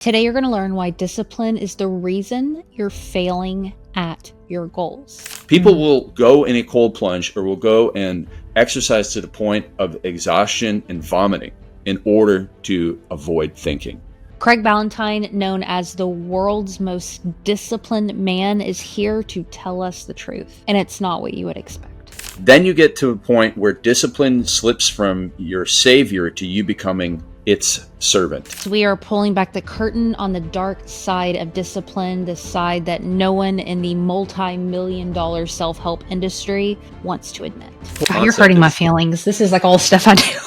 Today, you're going to learn why discipline is the reason you're failing at your goals. People will go in a cold plunge or will go and exercise to the point of exhaustion and vomiting in order to avoid thinking. Craig Ballantyne, known as the world's most disciplined man, is here to tell us the truth. And it's not what you would expect. Then you get to a point where discipline slips from your savior to you becoming its servant. So we are pulling back the curtain on the dark side of discipline, the side that no one in the multi-million-dollar self-help industry wants to admit. God, you're hurting my feelings. This is like all stuff I do.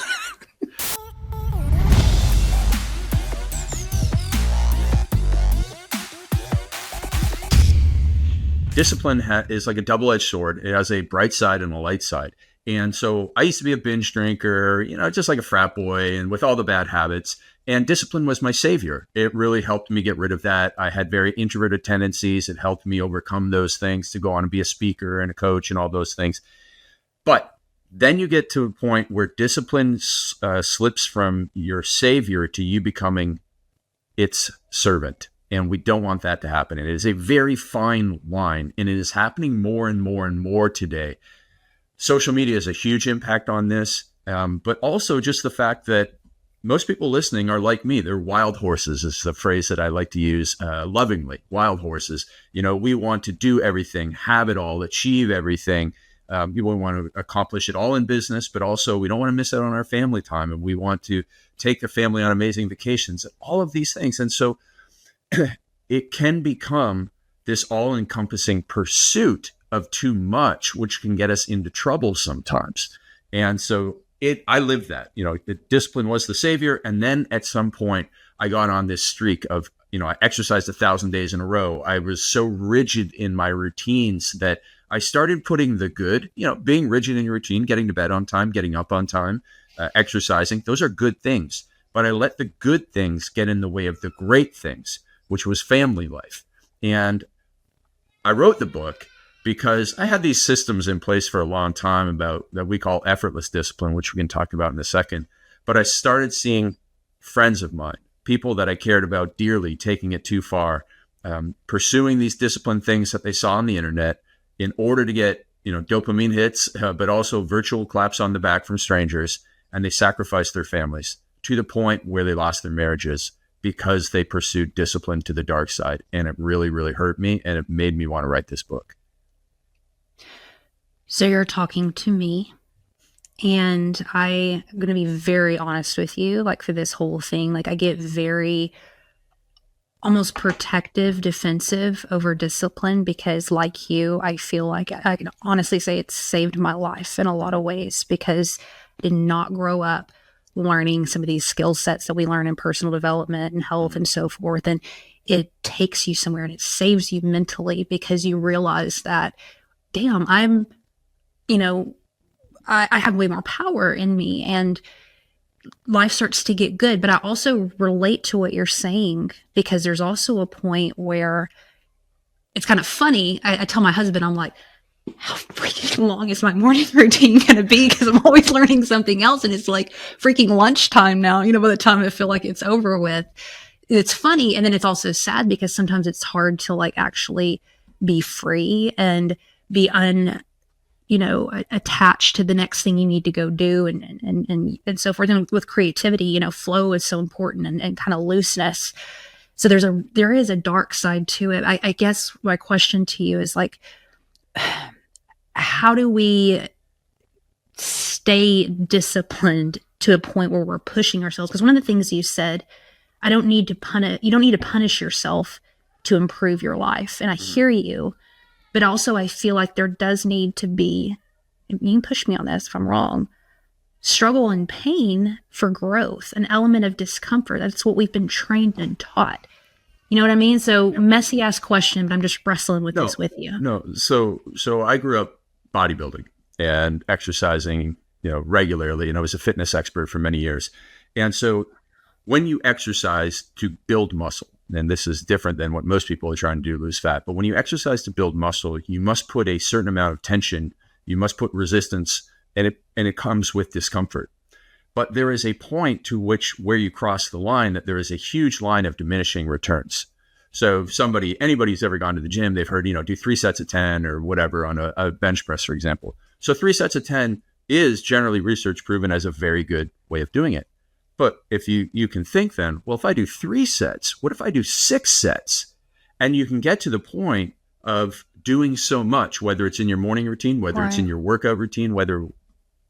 Discipline is like a double-edged sword. It has a bright side and a light side. And so I used to be a binge drinker, just like a frat boy and with all the bad habits. And discipline was my savior. It really helped me get rid of that. I had very introverted tendencies. It helped me overcome those things to go on and be a speaker and a coach and all those things. But then you get to a point where discipline slips from your savior to you becoming its servant. And we don't want that to happen. It is a very fine line, and it is happening more and more and more today. Social media has a huge impact on this, but also just the fact that most people listening are like me. They're wild horses is the phrase that I like to use lovingly, wild horses. We want to do everything, have it all, achieve everything. We want to accomplish it all in business, but also we don't want to miss out on our family time, and we want to take the family on amazing vacations, all of these things. And so it can become this all-encompassing pursuit of too much, which can get us into trouble sometimes. And so I lived that. The discipline was the savior. And then at some point, I got on this streak of, I exercised 1,000 days in a row. I was so rigid in my routines that I started putting the good, being rigid in your routine, getting to bed on time, getting up on time, exercising. Those are good things. But I let the good things get in the way of the great things, which was family life. And I wrote the book because I had these systems in place for a long time about that we call effortless discipline, which we can talk about in a second. But I started seeing friends of mine, people that I cared about dearly, taking it too far, pursuing these discipline things that they saw on the internet in order to get, dopamine hits, but also virtual claps on the back from strangers. And they sacrificed their families to the point where they lost their marriages because they pursued discipline to the dark side. And it really, really hurt me. And it made me want to write this book. So you're talking to me, and I'm going to be very honest with you, for this whole thing, I get very almost protective, defensive over discipline because like you, I feel like I can honestly say it's saved my life in a lot of ways because I did not grow up learning some of these skill sets that we learn in personal development and health and so forth. And it takes you somewhere and it saves you mentally because you realize that, damn, I have way more power in me and life starts to get good. But I also relate to what you're saying because there's also a point where it's kind of funny. I tell my husband, I'm like, how freaking long is my morning routine going to be? Because I'm always learning something else. And it's like freaking lunchtime now, by the time I feel like it's over with. It's funny. And then it's also sad because sometimes it's hard to actually be free and be attached to the next thing you need to go do and so forth. And with creativity, flow is so important and kind of looseness. So there is a dark side to it. I guess my question to you is how do we stay disciplined to a point where we're pushing ourselves? Because one of the things you said, you don't need to punish yourself to improve your life. And I hear you, but also I feel like there does need to be, and you can push me on this if I'm wrong, struggle and pain for growth, an element of discomfort. That's what we've been trained and taught. You know what I mean? So messy ass question, but I'm just wrestling with this with you. No. So I grew up bodybuilding and exercising, regularly, and I was a fitness expert for many years. And so when you exercise to build muscle, and this is different than what most people are trying to do, lose fat, but when you exercise to build muscle, you must put a certain amount of tension, you must put resistance, and it comes with discomfort. But there is a point to which where you cross the line that there is a huge line of diminishing returns. So if anybody's ever gone to the gym, they've heard, do 3 sets of 10 or whatever on a bench press, for example. So 3 sets of 10 is generally research proven as a very good way of doing it. But if you can think then, well, if I do 3 sets, what if I do 6 sets? And you can get to the point of doing so much, whether it's in your morning routine, whether it's in your workout routine,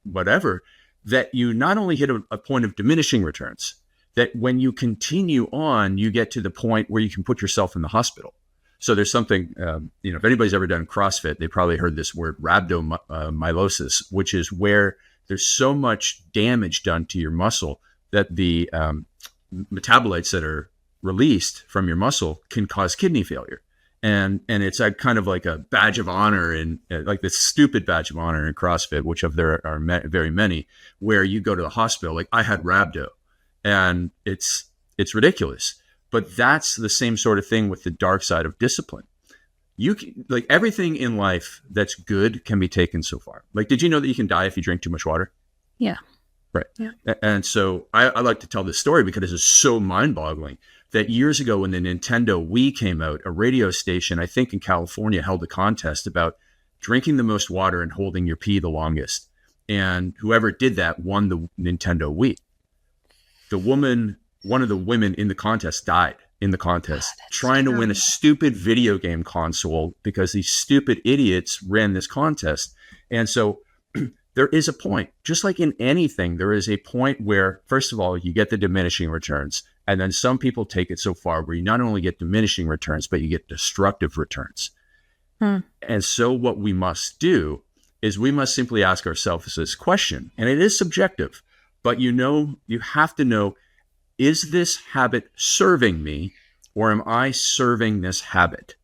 whatever, that you not only hit a point of diminishing returns, that when you continue on, you get to the point where you can put yourself in the hospital. So there's something, if anybody's ever done CrossFit, they probably heard this word rhabdomyolysis, which is where there's so much damage done to your muscle that the metabolites that are released from your muscle can cause kidney failure. And it's a kind of like a badge of honor, and like this stupid badge of honor in CrossFit, which there are very many, where you go to the hospital. Like I had rhabdo, and it's ridiculous. But that's the same sort of thing with the dark side of discipline. Like everything in life that's good can be taken so far. Like, did you know that you can die if you drink too much water? Yeah. Right. Yeah. And so I like to tell this story because it's so mind-boggling that years ago when the Nintendo Wii came out, a radio station, I think in California, held a contest about drinking the most water and holding your pee the longest. And whoever did that won the Nintendo Wii. One of the women in the contest died in the contest trying to win a stupid video game console because these stupid idiots ran this contest. And so there is a point, just like in anything, there is a point where, first of all, you get the diminishing returns. And then some people take it so far where you not only get diminishing returns, but you get destructive returns. And so what we must do is we must simply ask ourselves this question, and it is subjective, but you have to know, is this habit serving me or am I serving this habit?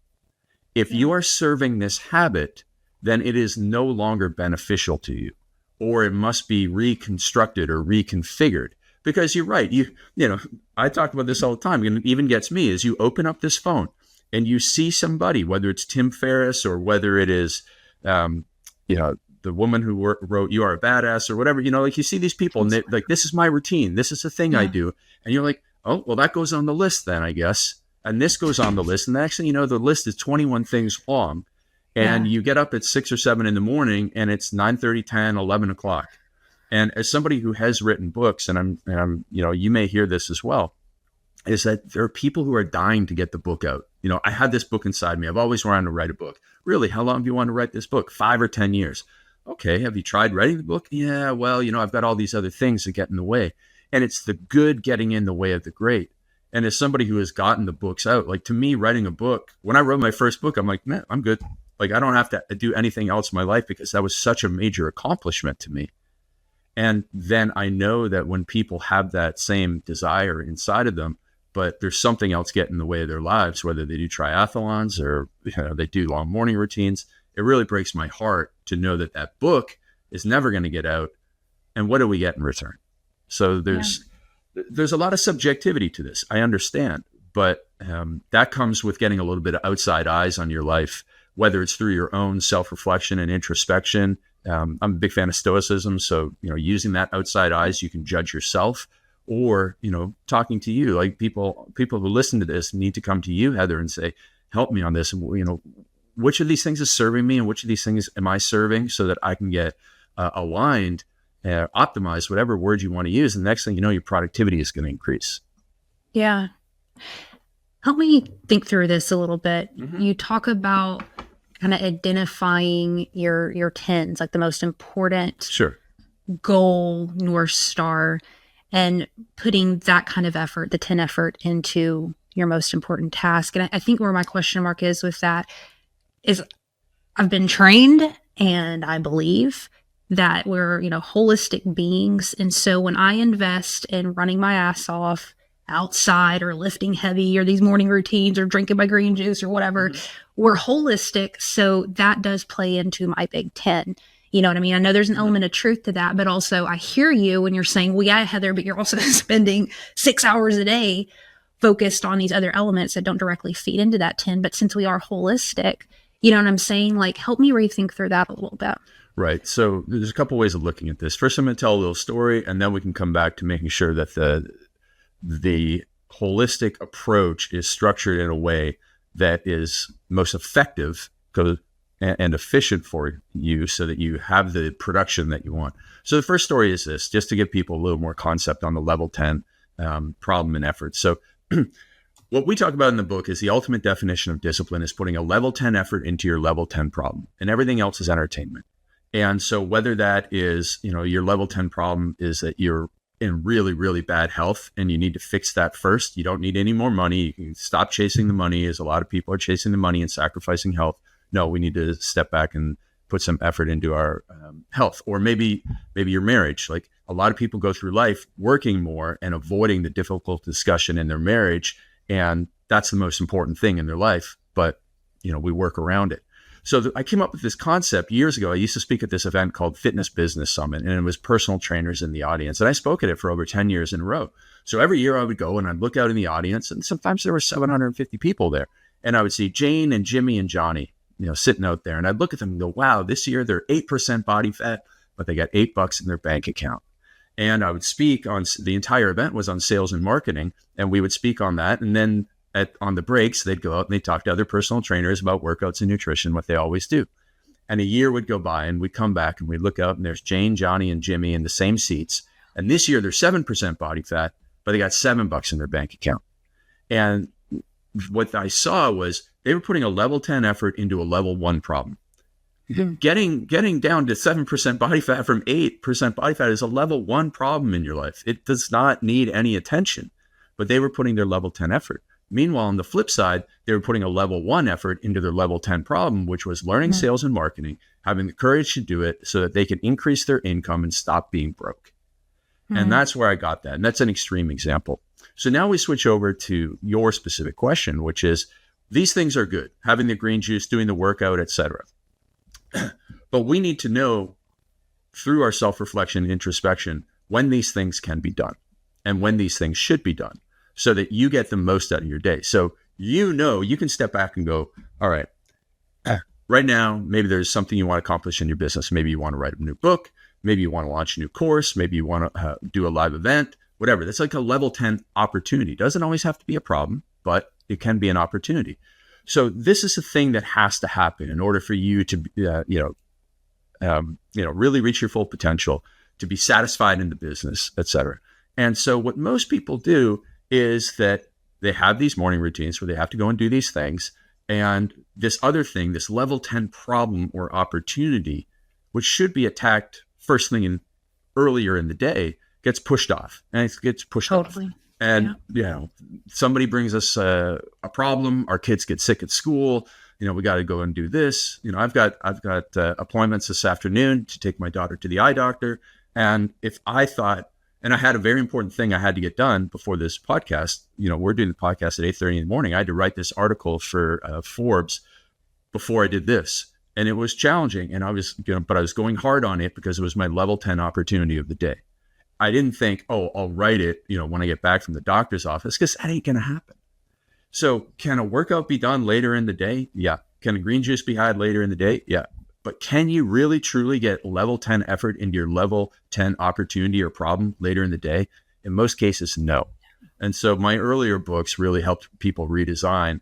If you are serving this habit, then it is no longer beneficial to you, or it must be reconstructed or reconfigured. Because you're right. I talk about this all the time. It even gets me is you open up this phone and you see somebody, whether it's Tim Ferriss or whether it is, the woman who wrote "You Are a Badass" or whatever. Like you see these people and like, this is my routine. This is the thing I do, and you're like, oh, well, that goes on the list then, I guess. And this goes on the list, and the next thing you know, the list is 21 things long, and you get up at 6 or 7 in the morning, and it's 9:30, 10, 11 o'clock. And as somebody who has written books, and I'm, you may hear this as well, is that there are people who are dying to get the book out. I had this book inside me. I've always wanted to write a book. Really, how long do you want to write this book? 5 or 10 years. Okay, have you tried writing the book? Yeah, well, I've got all these other things that get in the way. And it's the good getting in the way of the great. And as somebody who has gotten the books out, like to me, writing a book, when I wrote my first book, I'm like, man, I'm good. Like I don't have to do anything else in my life because that was such a major accomplishment to me. And then I know that when people have that same desire inside of them, but there's something else getting in the way of their lives, whether they do triathlons or they do long morning routines, it really breaks my heart to know that that book is never going to get out. And what do we get in return? So there's a lot of subjectivity to this. I understand, but that comes with getting a little bit of outside eyes on your life, whether it's through your own self-reflection and introspection. I'm a big fan of Stoicism. So, using that outside eyes, you can judge yourself, or, talking to you, like people who listen to this need to come to you, Heather, and say, help me on this. And, which of these things is serving me and which of these things am I serving so that I can get aligned, optimized, whatever word you want to use. And the next thing you know, your productivity is going to increase. Yeah. Help me think through this a little bit. Mm-hmm. You talk about kind of identifying your tens, like the most important goal, North Star, and putting that kind of effort, the 10 effort, into your most important task. And I think where my question mark is with that is I've been trained and I believe that we're, holistic beings. And so when I invest in running my ass off outside or lifting heavy or these morning routines or drinking my green juice or whatever, we're holistic. So that does play into my big 10. You know what I mean? I know there's an element of truth to that, but also I hear you when you're saying, well, yeah, Heather, but you're also spending 6 hours a day focused on these other elements that don't directly feed into that 10. But since we are holistic, you know what I'm saying? Like, help me rethink through that a little bit. Right. So there's a couple ways of looking at this. First, I'm going to tell a little story, and then we can come back to making sure that the holistic approach is structured in a way that is most effective and efficient for you so that you have the production that you want. So the first story is this, just to give people a little more concept on the level 10 problem and effort. So what we talk about in the book is the ultimate definition of discipline is putting a level 10 effort into your level 10 problem, and everything else is entertainment. And so whether that is, your level 10 problem is that you're in really, really bad health and you need to fix that first. You don't need any more money. You can stop chasing the money, as a lot of people are chasing the money and sacrificing health. No, we need to step back and put some effort into our health. Or maybe your marriage. Like, a lot of people go through life working more and avoiding the difficult discussion in their marriage. And that's the most important thing in their life. But, we work around it. So I came up with this concept years ago. I used to speak at this event called Fitness Business Summit, and it was personal trainers in the audience. And I spoke at it for over 10 years in a row. So every year I would go and I'd look out in the audience, and sometimes there were 750 people there. And I would see Jane and Jimmy and Johnny, sitting out there. And I'd look at them and go, wow, this year they're 8% body fat, but they got $8 in their bank account. And I would speak on, the entire event was on sales and marketing, and we would speak on that. And then on the breaks, they'd go out and they'd talk to other personal trainers about workouts and nutrition, what they always do. And a year would go by and we'd come back and we'd look out and there's Jane, Johnny, and Jimmy in the same seats. And this year they're 7% body fat, but they got $7 in their bank account. And what I saw was they were putting a level 10 effort into a level 1 problem. Mm-hmm. Getting down to 7% body fat from 8% body fat is a level 1 problem in your life. It does not need any attention, but they were putting their level 10 effort. Meanwhile, on the flip side, they were putting a level 1 effort into their level 10 problem, which was learning sales and marketing, having the courage to do it so that they could increase their income and stop being broke. And that's where I got that. And that's an extreme example. So now we switch over to your specific question, which is, these things are good, having the green juice, doing the workout, etc. But we need to know through our self-reflection and introspection when these things can be done and when these things should be done, so that you get the most out of your day. So, you can step back and go, all right, right now, maybe there's something you want to accomplish in your business. Maybe you want to write a new book. Maybe you want to launch a new course. Maybe you want to do a live event, whatever. That's like a level 10 opportunity. Doesn't always have to be a problem, but it can be an opportunity. So this is the thing that has to happen in order for you to, really reach your full potential, to be satisfied in the business, et cetera. And so what most people do is that they have these morning routines where they have to go and do these things. And this other thing, this level 10 problem or opportunity, which should be attacked first thing earlier in the day, gets pushed off. And it gets pushed off. And, somebody brings us a problem. Our kids get sick at school. We got to go and do this. I've got appointments this afternoon to take my daughter to the eye doctor. And if I thought, and I had a very important thing I had to get done before this podcast. We're doing the podcast at 8:30 in the morning. I had to write this article for Forbes before I did this. And it was challenging. And I was, but I was going hard on it because it was my level 10 opportunity of the day. I didn't think, I'll write it, when I get back from the doctor's office, because that ain't going to happen. So can a workout be done later in the day? Yeah. Can a green juice be had later in the day? Yeah. But can you really truly get level 10 effort into your level 10 opportunity or problem later in the day? In most cases, no. And so my earlier books really helped people redesign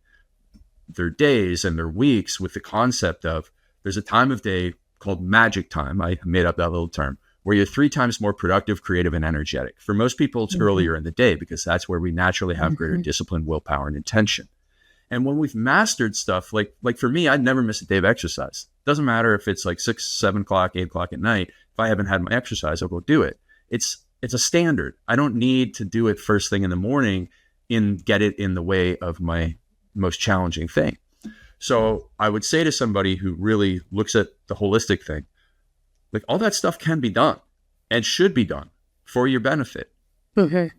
their days and their weeks with the concept of, there's a time of day called magic time. I made up that little term, where you're 3 times more productive, creative, and energetic. For most people, it's earlier in the day because that's where we naturally have greater discipline, willpower, and intention. And when we've mastered stuff, like for me, I'd never miss a day of exercise. Doesn't matter if it's like 6, 7 o'clock, 8 o'clock at night. If I haven't had my exercise, I'll go do it. It's a standard. I don't need to do it first thing in the morning and get it in the way of my most challenging thing. So I would say to somebody who really looks at the holistic thing, like, all that stuff can be done and should be done for your benefit. Okay.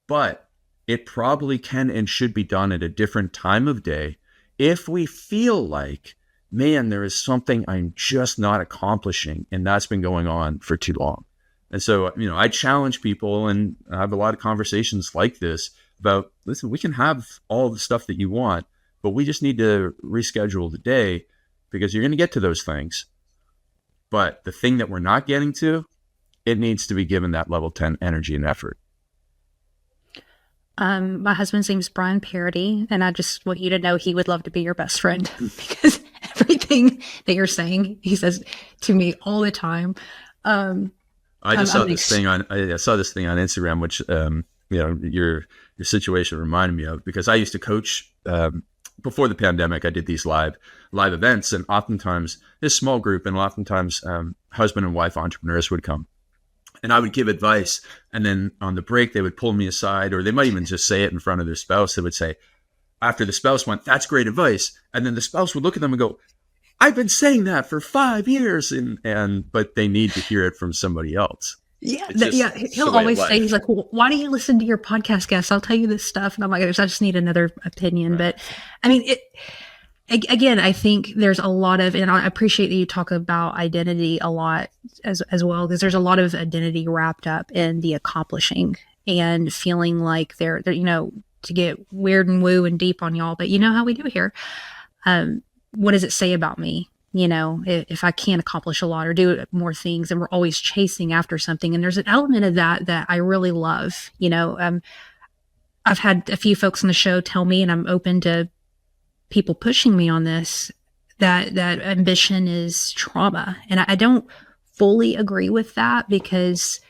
But it probably can and should be done at a different time of day if we feel like, man, there is something I'm just not accomplishing, and that's been going on for too long. And so, I challenge people, and I have a lot of conversations like this about, listen, we can have all the stuff that you want, but we just need to reschedule the day, because you're going to get to those things. But the thing that we're not getting to, it needs to be given that level 10 energy and effort. My husband's name is Brian Parody, and I just want you to know he would love to be your best friend because everything that you're saying, he says to me all the time. I just I'm saw this thing on Instagram, which your situation reminded me of, because I used to coach before the pandemic. I did these live events, and oftentimes this small group, and oftentimes husband and wife entrepreneurs would come, and I would give advice, and then on the break they would pull me aside, or they might even just say it in front of their spouse. They would say, after the spouse went, "That's great advice," and then the spouse would look at them and go, "I've been saying that for 5 years," but they need to hear it from somebody else. Yeah, he'll always say, he's like, "Well, why don't you listen to your podcast guests? I'll tell you this stuff." And I'm like, "I just need another opinion." Right. But I mean, again, I think there's a lot of, and I appreciate that you talk about identity a lot as well, because there's a lot of identity wrapped up in the accomplishing and feeling like they're to get weird and woo and deep on y'all, but you know how we do here. What does it say about me? If I can't accomplish a lot or do more things, and we're always chasing after something. And there's an element of that I really love. I've had a few folks on the show tell me, and I'm open to people pushing me on this, that ambition is trauma. And I don't fully agree with that, because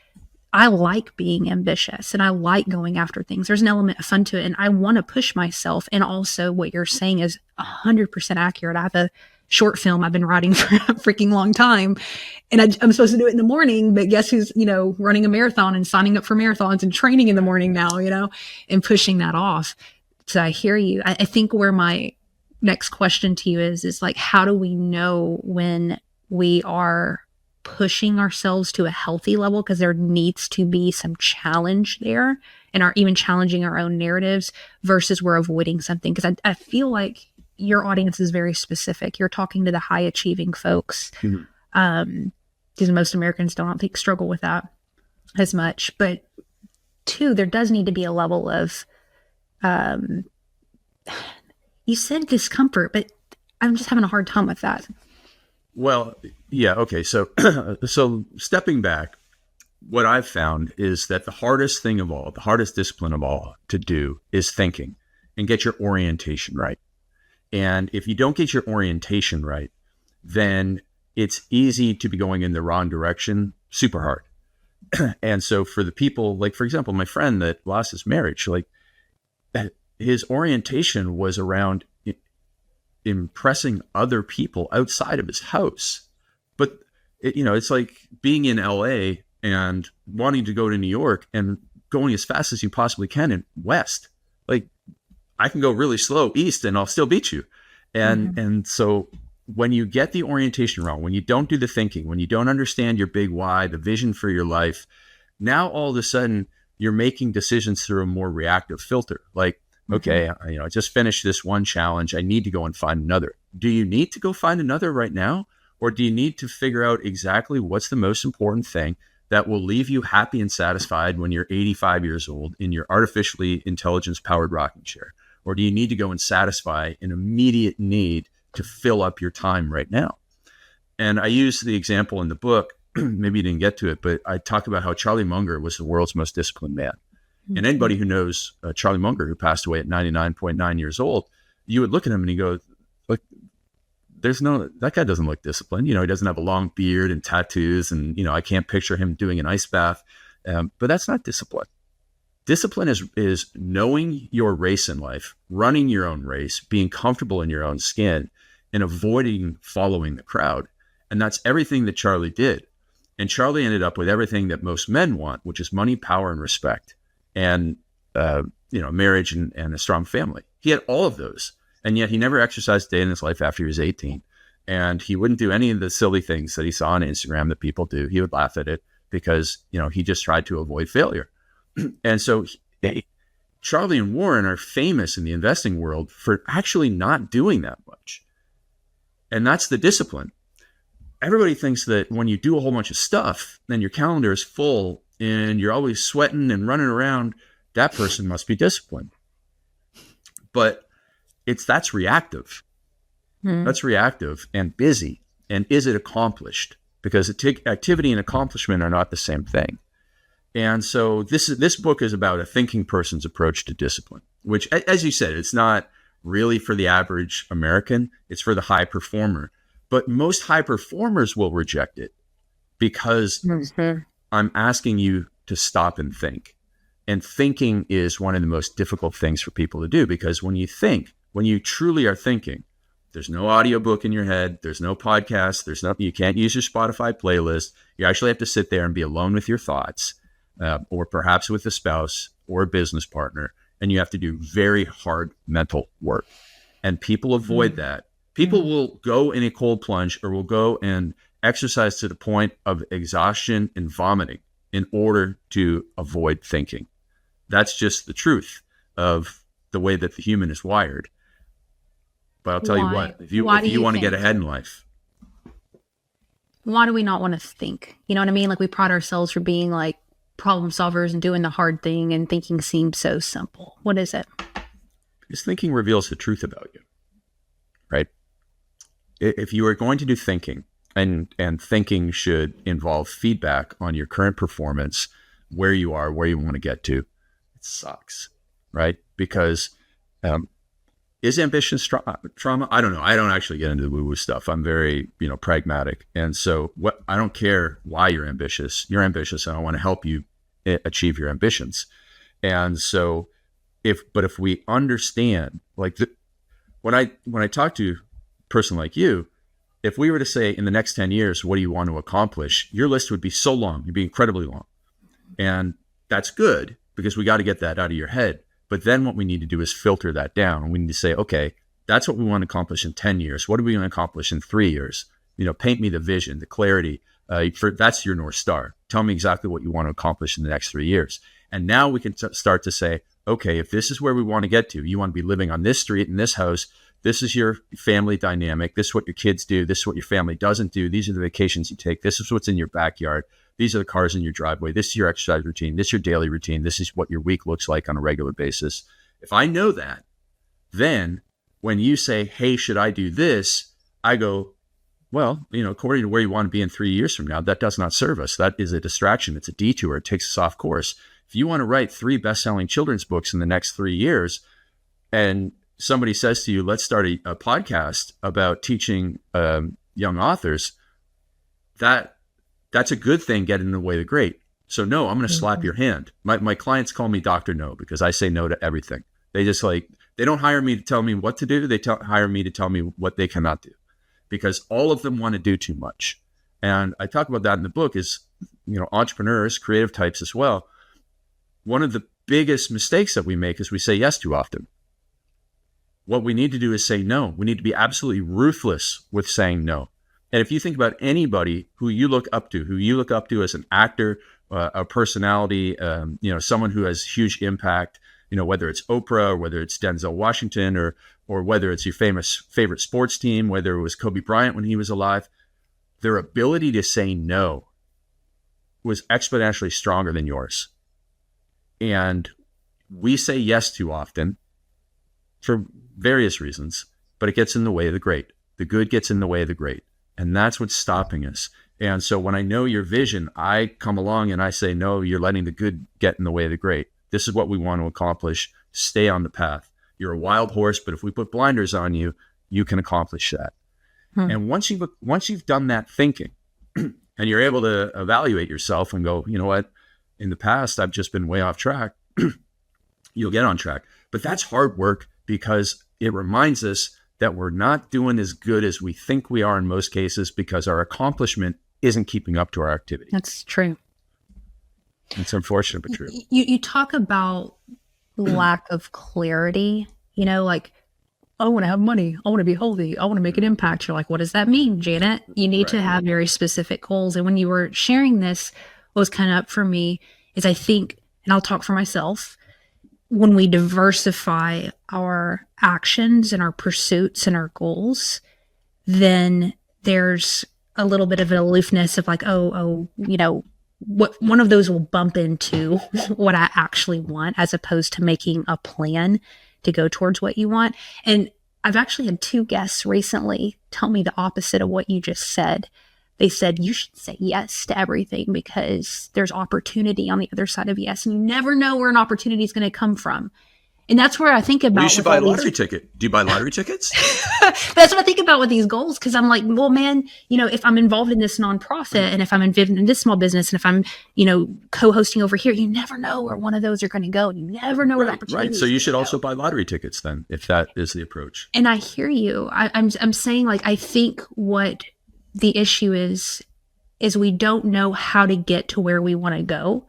I like being ambitious and I like going after things. There's an element of fun to it, and I want to push myself. And also what you're saying is 100% accurate. I have a short film I've been writing for a freaking long time, and I'm supposed to do it in the morning, but guess who's, running a marathon and signing up for marathons and training in the morning now, and pushing that off. So I hear you. I think where my next question to you is like, how do we know when we are pushing ourselves to a healthy level? Because there needs to be some challenge there, and are even challenging our own narratives, versus we're avoiding something. Because I feel like your audience is very specific. You're talking to the high achieving folks. Mm-hmm. Because most Americans don't, I think, struggle with that as much. But two, there does need to be a level of, you said discomfort, but I'm just having a hard time with that. Well, yeah. Okay. So, so stepping back, what I've found is that the hardest thing of all, the hardest discipline of all to do is thinking and get your orientation right. And if you don't get your orientation right, then it's easy to be going in the wrong direction, super hard. And so for the people, like, for example, my friend that lost his marriage, like, his orientation was around impressing other people outside of his house. But, it's like being in LA and wanting to go to New York and going as fast as you possibly can in west. Like, I can go really slow east and I'll still beat you. And so when you get the orientation wrong, when you don't do the thinking, when you don't understand your big why, the vision for your life, now all of a sudden you're making decisions through a more reactive filter. Like, okay, I just finished this one challenge. I need to go and find another. Do you need to go find another right now? Or do you need to figure out exactly what's the most important thing that will leave you happy and satisfied when you're 85 years old in your artificially intelligence-powered rocking chair? Or do you need to go and satisfy an immediate need to fill up your time right now? And I use the example in the book, maybe you didn't get to it, but I talk about how Charlie Munger was the world's most disciplined man. Mm-hmm. And anybody who knows Charlie Munger, who passed away at 99.9 years old, you would look at him and you go, look, that guy doesn't look disciplined. He doesn't have a long beard and tattoos, and, I can't picture him doing an ice bath. But that's not discipline. Discipline is knowing your race in life, running your own race, being comfortable in your own skin, and avoiding following the crowd. And that's everything that Charlie did. And Charlie ended up with everything that most men want, which is money, power, and respect, and marriage and a strong family. He had all of those, and yet he never exercised a day in his life after he was 18. And he wouldn't do any of the silly things that he saw on Instagram that people do. He would laugh at it because he just tried to avoid failure. And so Charlie and Warren are famous in the investing world for actually not doing that much. And that's the discipline. Everybody thinks that when you do a whole bunch of stuff, then your calendar is full and you're always sweating and running around, that person must be disciplined. But that's reactive. That's reactive and busy. And is it accomplished? because activity and accomplishment are not the same thing. And so this book is about a thinking person's approach to discipline, which, as you said, it's not really for the average American. It's for the high performer. But most high performers will reject it because I'm asking you to stop and think. And thinking is one of the most difficult things for people to do, because when you think, when you truly are thinking, there's no audiobook in your head, there's no podcast, there's nothing, you can't use your Spotify playlist. You actually have to sit there and be alone with your thoughts, or perhaps with a spouse or a business partner, and you have to do very hard mental work. And people avoid that. People will go in a cold plunge or will go and exercise to the point of exhaustion and vomiting in order to avoid thinking. That's just the truth of the way that the human is wired. But I'll tell you what, if you want to get ahead in life. Why do we not want to think? You know what I mean? Like, we pride ourselves for being like problem solvers and doing the hard thing, and thinking seems so simple. What is it? Because thinking reveals the truth about you, right? If you are going to do thinking, and thinking should involve feedback on your current performance, where you are, where you want to get to, it sucks, right? Because is ambition trauma? I don't know. I don't actually get into the woo-woo stuff. I'm very, pragmatic. And so I don't care why you're ambitious. You're ambitious, and I want to help you achieve your ambitions. And so if we understand, like, when I talk to a person like you, if we were to say, in the next 10 years, what do you want to accomplish? Your list would be so long. It'd be incredibly long. And that's good, because we got to get that out of your head. But then what we need to do is filter that down. And we need to say, okay, that's what we want to accomplish in 10 years. What are we going to accomplish in 3 years? Paint me the vision, the clarity. That's your North Star. Tell me exactly what you want to accomplish in the next 3 years. And now we can start to say, okay, if this is where we want to get to, you want to be living on this street, in this house, this is your family dynamic. This is what your kids do. This is what your family doesn't do. These are the vacations you take. This is what's in your backyard. These are the cars in your driveway. This is your exercise routine. This is your daily routine. This is what your week looks like on a regular basis. If I know that, then when you say, hey, should I do this? I go, well, according to where you want to be in 3 years from now, that does not serve us. That is a distraction. It's a detour. It takes us off course. If you want to write 3 best-selling children's books in the next 3 years, and somebody says to you, let's start a podcast about teaching young authors, that's a good thing, getting in the way of the great. So no, I'm going to slap your hand. My clients call me Dr. No, because I say no to everything. They just they don't hire me to tell me what to do. They hire me to tell me what they cannot do, because all of them want to do too much. And I talk about that in the book is, entrepreneurs, creative types as well. One of the biggest mistakes that we make is we say yes too often. What we need to do is say no. We need to be absolutely ruthless with saying no. And if you think about anybody who you look up to as an actor, a personality, someone who has huge impact, whether it's Oprah or whether it's Denzel Washington or whether it's your favorite sports team, whether it was Kobe Bryant when he was alive, their ability to say no was exponentially stronger than yours. And we say yes too often for various reasons, but it gets in the way of the great. The good gets in the way of the great. And that's what's stopping us. And so when I know your vision, I come along and I say, no, you're letting the good get in the way of the great. This is what we want to accomplish. Stay on the path. You're a wild horse, but if we put blinders on you, you can accomplish that. And once you've done that thinking and you're able to evaluate yourself and go, you know what, in the past, I've just been way off track. You'll get on track. But that's hard work, because it reminds us that we're not doing as good as we think we are in most cases, because our accomplishment isn't keeping up to our activity. That's true. It's unfortunate, but true. You talk about lack of clarity, like, I want to have money. I want to be healthy. I want to make an impact. You're like, what does that mean, Janet? You need to have very specific goals. And when you were sharing this, what was kind of up for me is, I think, and I'll talk for myself, when we diversify our actions and our pursuits and our goals, then there's a little bit of an aloofness of like, what one of those will bump into what I actually want, as opposed to making a plan to go towards what you want. And I've actually had 2 guests recently tell me the opposite of what you just said. they said you should say yes to everything because there's opportunity on the other side of yes, and you never know where an opportunity is going to come from. And that's where I think about. Well, you should buy a lottery ticket. Do you buy lottery tickets? That's what I think about with these goals, because I'm like, well, man, if I'm involved in this nonprofit and if I'm involved in this small business and if I'm, co-hosting over here, you never know where one of those are going to go. And you never know where the opportunity Right. So you should also buy lottery tickets then, if that is the approach. And I hear you. I'm saying, like, I think what the issue is we don't know how to get to where we want to go.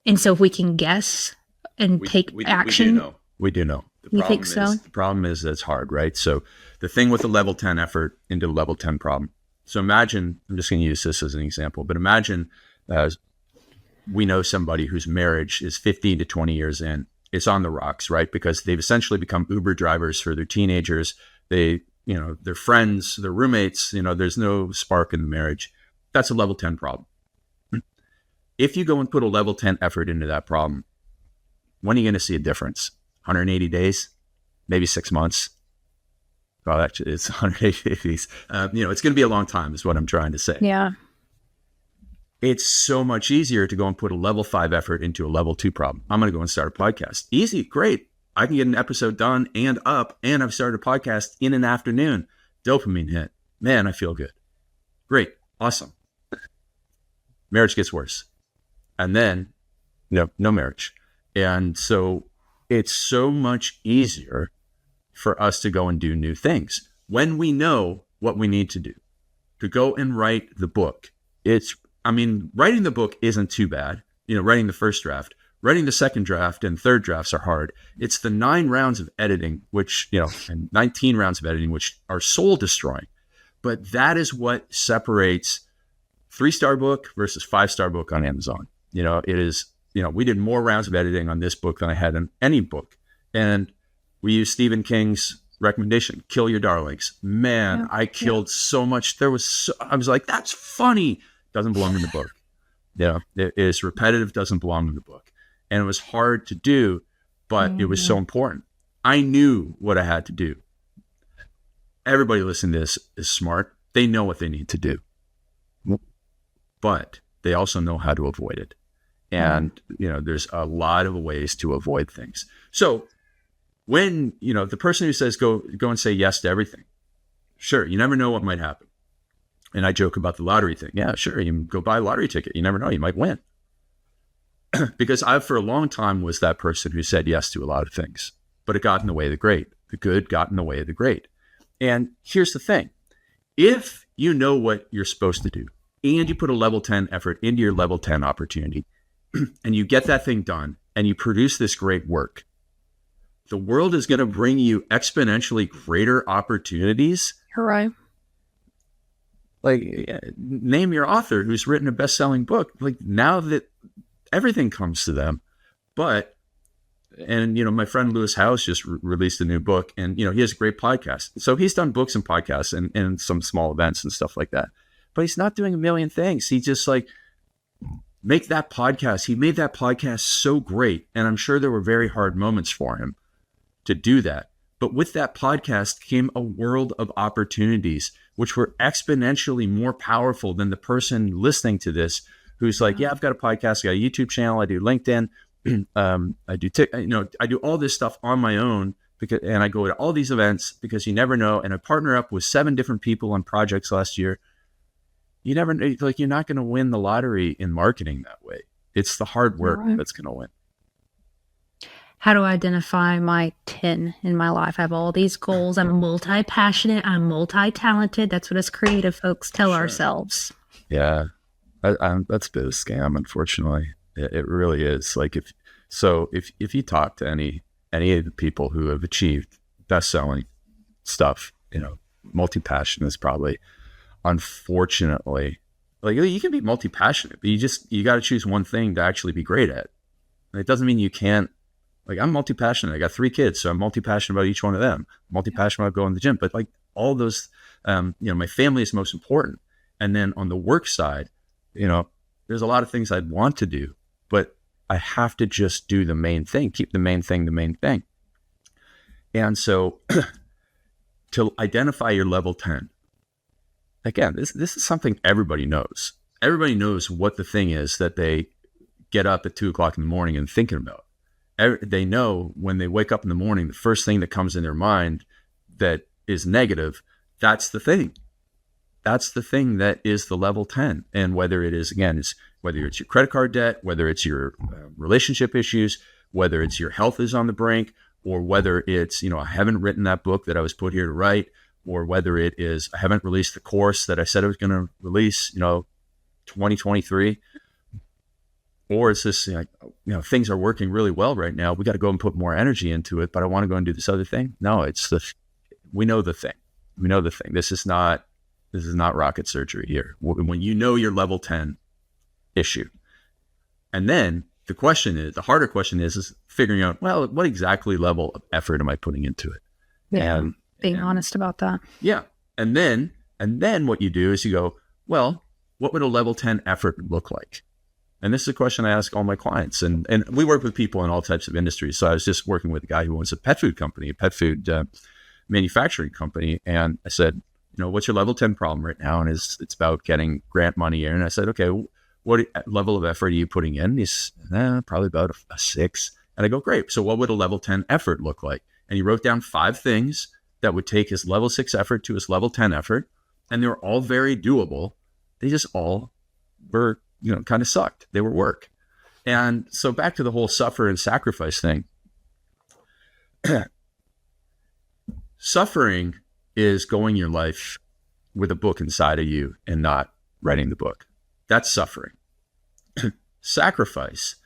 And so if we can guess and take action. We do know. You think so? The problem is that it's hard, right? So the thing with the level 10 effort into the level 10 problem. So imagine, I'm just going to use this as an example, but imagine we know somebody whose marriage is 15 to 20 years in. It's on the rocks, right? Because they've essentially become Uber drivers for their teenagers. They, their friends, their roommates, there's no spark in the marriage. That's a level 10 problem. If you go and put a level 10 effort into that problem, when are you going to see a difference? 180 days, maybe 6 months. Well, actually, it's 180 days. It's going to be a long time is what I'm trying to say. Yeah. It's so much easier to go and put a level 5 effort into a level 2 problem. I'm going to go and start a podcast. Easy, great. I can get an episode done and up, and I've started a podcast in an afternoon. Dopamine hit. Man, I feel good. Great. Awesome. Marriage gets worse. And then, no marriage. And so it's so much easier for us to go and do new things when we know what we need to do. To go and write the book. Writing the book isn't too bad. Writing the first draft. Writing the second draft and third drafts are hard. It's the 9 rounds of editing, and 19 rounds of editing, which are soul destroying. But that is what separates 3-star book versus 5-star book on Amazon. It is, we did more rounds of editing on this book than I had in any book. And we used Stephen King's recommendation, kill your darlings. Man, I killed so much. I was like, that's funny. Doesn't belong in the book. It is repetitive, doesn't belong in the book. And it was hard to do, but it was so important. I knew what I had to do. Everybody listening to this is smart. They know what they need to do. But they also know how to avoid it. And, there's a lot of ways to avoid things. So when, the person who says, go and say yes to everything, sure, you never know what might happen. And I joke about the lottery thing. Yeah, sure, you can go buy a lottery ticket. You never know, you might win. Because I, for a long time, was that person who said yes to a lot of things, but it got in the way of the great. The good got in the way of the great. And here's the thing. If you know what you're supposed to do, and you put a level 10 effort into your level 10 opportunity, and you get that thing done, and you produce this great work, the world is going to bring you exponentially greater opportunities. Hooray. Like, name your author who's written a best-selling book. Like, now that everything comes to them. But, my friend Lewis Howes just released a new book, and, he has a great podcast. So he's done books and podcasts and some small events and stuff like that. But he's not doing a million things. He just make that podcast. He made that podcast so great. And I'm sure there were very hard moments for him to do that. But with that podcast came a world of opportunities, which were exponentially more powerful than the person listening to this who's like, yeah, I've got a podcast, I got a YouTube channel, I do LinkedIn, I do I do all this stuff on my own and I go to all these events because you never know. And I partner up with 7 different people on projects last year. You never know, you're not going to win the lottery in marketing that way. It's the hard work that's going to win. How do I identify my 10 in my life? I have all these goals. I'm multi-passionate. I'm multi-talented. That's what us creative folks tell ourselves. Yeah. That's a bit of a scam, unfortunately. It really is. If you talk to any of the people who have achieved best-selling stuff, multi-passion is probably, unfortunately, you can be multi-passionate, but you got to choose one thing to actually be great at. And it doesn't mean you can't. I'm multi-passionate. I got 3 kids, so I'm multi-passionate about each one of them. I'm multi-passionate about going to the gym, but all those, my family is most important. And then on the work side, there's a lot of things I'd want to do, but I have to just do the main thing, keep the main thing the main thing. And so to identify your level 10, again, this is something everybody knows. Everybody knows what the thing is that they get up at 2:00 in the morning and thinking about. They know when they wake up in the morning, the first thing that comes in their mind that is negative, that's the thing. That's the thing that is the level 10. And whether it is, again, it's whether it's your credit card debt, whether it's your relationship issues, whether it's your health is on the brink, or whether it's, I haven't written that book that I was put here to write, or whether it is, I haven't released the course that I said I was going to release, 2023, or it's just, things are working really well right now. We got to go and put more energy into it, but I want to go and do this other thing. No, we know the thing. We know the thing. This is not rocket surgery here. When you know your level 10 issue. And then the harder question is figuring out, well, what exactly level of effort am I putting into it? Yeah. And being honest about that. Yeah. And then what you do is you go, well, what would a level 10 effort look like? And this is a question I ask all my clients. And we work with people in all types of industries. So I was just working with a guy who owns a pet food company, a pet food manufacturing company. And I said, what's your level 10 problem right now? And it's about getting grant money in. And I said, okay, what level of effort are you putting in? He's probably about a 6. And I go, great. So what would a level 10 effort look like? And he wrote down 5 things that would take his level 6 effort to his level 10 effort. And they were all very doable. They just all were, kind of sucked. They were work. And so back to the whole suffer and sacrifice thing. Suffering is going your life with a book inside of you and not writing the book. That's suffering. Sacrifice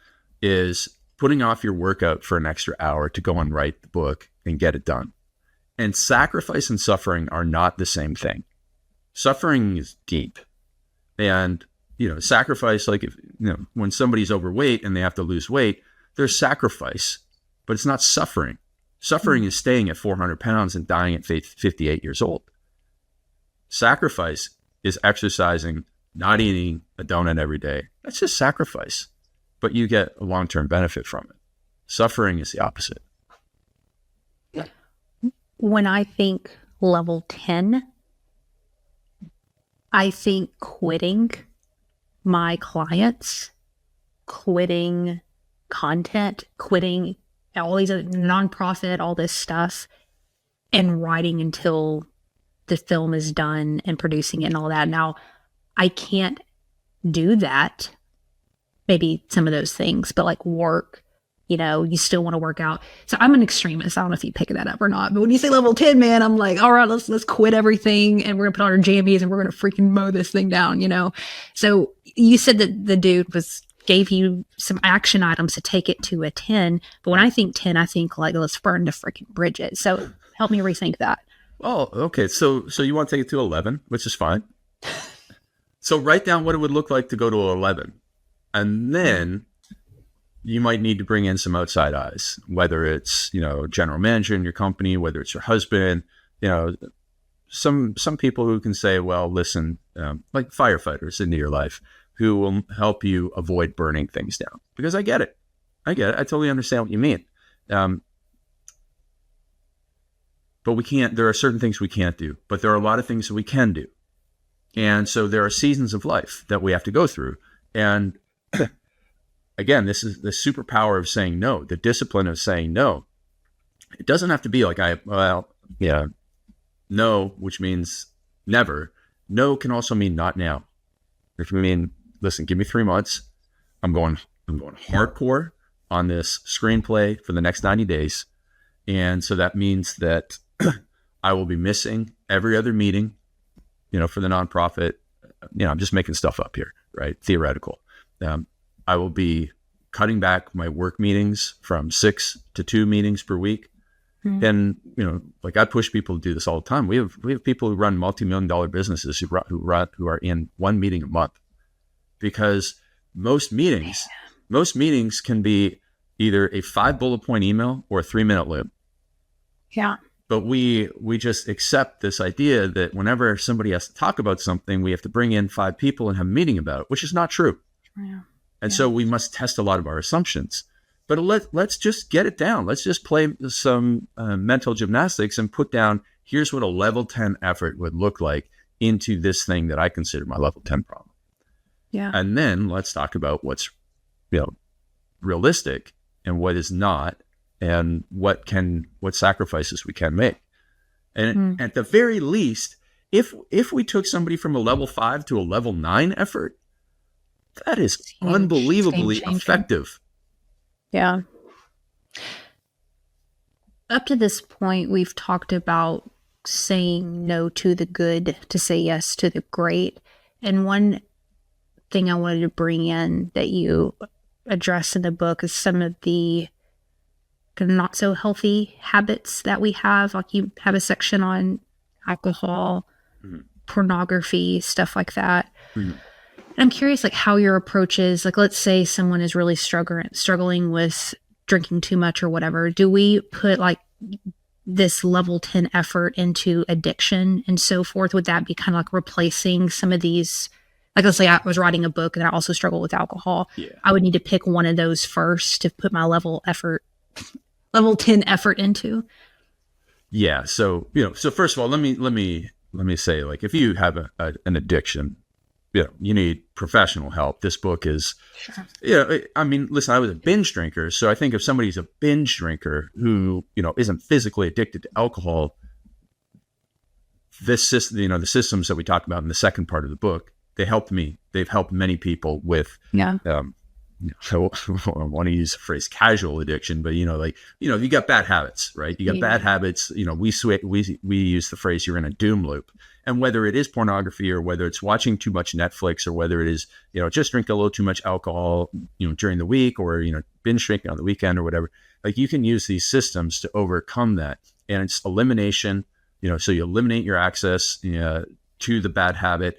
is putting off your workout for an extra hour to go and write the book and get it done. And sacrifice and suffering are not the same thing. Suffering is deep. And, sacrifice, like if, when somebody's overweight and they have to lose weight, there's sacrifice, but it's not suffering. Suffering is staying at 400 pounds and dying at 58 years old. Sacrifice is exercising, not eating a donut every day. That's just sacrifice, but you get a long-term benefit from it. Suffering is the opposite. When I think level 10, I think quitting my clients, quitting content, quitting all these other nonprofit, all this stuff, and writing until the film is done and producing it and all that. Now, I can't do that. Maybe some of those things, but like work, you still want to work out. So I'm an extremist. I don't know if you pick that up or not, but when you say level 10, man, I'm like, all right, let's quit everything and we're gonna put on our jammies and we're gonna freaking mow this thing down, So you said that the dude gave you some action items to take it to a 10, but when I think 10, I think like, let's burn the freaking bridges. So help me rethink that. Oh, okay. So you want to take it to 11, which is fine. So write down what it would look like to go to 11. And then you might need to bring in some outside eyes, whether it's, general manager in your company, whether it's your husband, some people who can say, well, listen, like firefighters into your life who will help you avoid burning things down. Because I get it. I totally understand what you mean. But there are certain things we can't do, but there are a lot of things that we can do. And so there are seasons of life that we have to go through. And again, this is the superpower of saying no, the discipline of saying no. It doesn't have to be like no, which means never. No can also mean not now. It can mean, listen, give me 3 months. I'm going hardcore on this screenplay for the next 90 days. And so that means that I will be missing every other meeting, for the nonprofit. I'm just making stuff up here, right? Theoretical. I will be cutting back my work meetings from 6 to 2 meetings per week. Mm-hmm. And, like I push people to do this all the time. We have people who run multi-million-dollar businesses who are in 1 meeting a month, because most meetings can be either a 5 bullet point email or a 3-minute lib. Yeah. But we just accept this idea that whenever somebody has to talk about something, we have to bring in 5 people and have a meeting about it, which is not true. Yeah. And so we must test a lot of our assumptions. But let's just get it down. Let's just play some mental gymnastics and put down, here's what a level 10 effort would look like into this thing that I consider my level 10 problem. Yeah. And then let's talk about what's, realistic and what is not, and what sacrifices we can make. And at the very least, if we took somebody from a level 5 to a level 9 effort, that is unbelievably effective. Yeah. Up to this point, we've talked about saying no to the good to say yes to the great. And one thing I wanted to bring in that you address in the book is some of the not so healthy habits that we have. Like you have a section on alcohol, pornography, stuff like that. I'm curious, like how your approach is. Like, let's say someone is really struggling with drinking too much or whatever. Do we put like this level 10 effort into addiction and so forth? Would that be kind of like replacing some of these? Like, let's say I was writing a book and I also struggle with alcohol. Yeah. I would need to pick one of those first to put my level 10 effort into. Yeah. So, so first of all, let me say, like, if you have an addiction, you need professional help. This book is, I mean, listen, I was a binge drinker. So I think if somebody's a binge drinker who, isn't physically addicted to alcohol, this system, the systems that we talk about in the second part of the book, they helped me. They've helped many people with, I want to use the phrase casual addiction, but you got bad habits, right? You got bad habits. We use the phrase you're in a doom loop, and whether it is pornography or whether it's watching too much Netflix or whether it is just drink a little too much alcohol during the week or binge drinking on the weekend or whatever, like you can use these systems to overcome that. And it's elimination. So you eliminate your access to the bad habit.